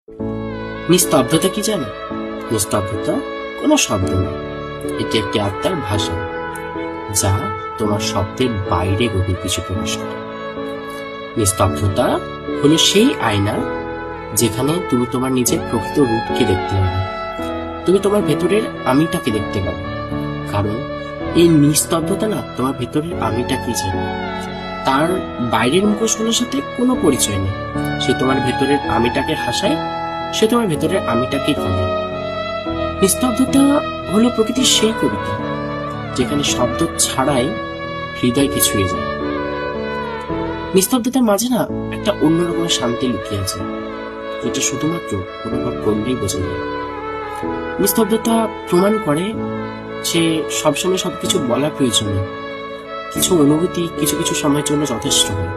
নিস্তব্ধতা কি জানো? নিস্তব্ধতা কোনো শব্দ নয়, এটি একটি আত্মার ভাষা, যা তোমার শব্দের বাইরে গভীর কিছু প্রকাশ করে। নিস্তব্ধতা হলো সেই আয়না যেখানে তুমি তোমার নিজের প্রকৃত রূপকে দেখতে পাবে, তুমি তোমার ভেতরের আমিটাকে দেখতে পাবে। কারণ এই নিস্তব্ধতা না তোমার ভেতরের আমিটাকে চেনে, তার বাইরের মুখোশগুলোর সাথে কোনো পরিচয় নেই। সে তোমার ভেতরের আমিটাকে হাসায়, সে তোমার ভেতরের আমিটাকেই কাঁদে। নিস্তব্ধতা হলো প্রকৃতির সেই কবিতা যেখানে শব্দ ছাড়াই হৃদয়কে ছুঁয়ে যায়। নিস্তব্ধতার মাঝে না একটা অন্যরকম শান্তি লুকিয়ে আছে, যেটা শুধুমাত্র অনুভব করলেই বোঝা যায়। নিস্তব্ধতা প্রমাণ করে যে সবসময় সবকিছু বলার প্রয়োজন নেই, কিছু অনুভূতি কিছু কিছু সময়ের জন্য যথেষ্ট হয়।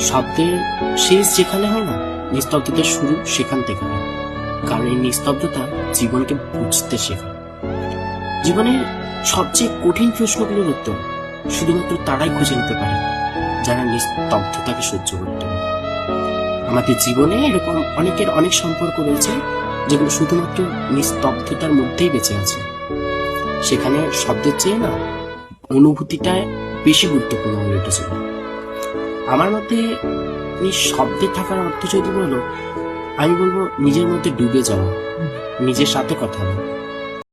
শব্দের শেষ যেখানে হয় না, নিস্তব্ধতার শুরু সেখান থেকে হয়। কারণ এই নিস্তব্ধতা জীবনকে বুঝতে শেখায়। জীবনের সবচেয়ে কঠিন প্রশ্নগুলোর উত্তর শুধুমাত্র তারাই খুঁজে নিতে পারে যারা নিস্তব্ধতাকে সহ্য করতে পারে। আমাদের জীবনে এরকম অনেকের অনেক সম্পর্ক রয়েছে যেগুলো শুধুমাত্র নিস্তব্ধতার মধ্যেই বেঁচে আছে। সেখানে শব্দের চেয়ে না অনুভূতিটা বেশি গুরুত্বপূর্ণ হয়ে উঠেছিল। আমার মতে নিঃশব্দে থাকার অর্থ যদি বলো, আমি বলবো নিজের মধ্যে ডুবে যাওয়া, নিজের সাথে কথা বলা।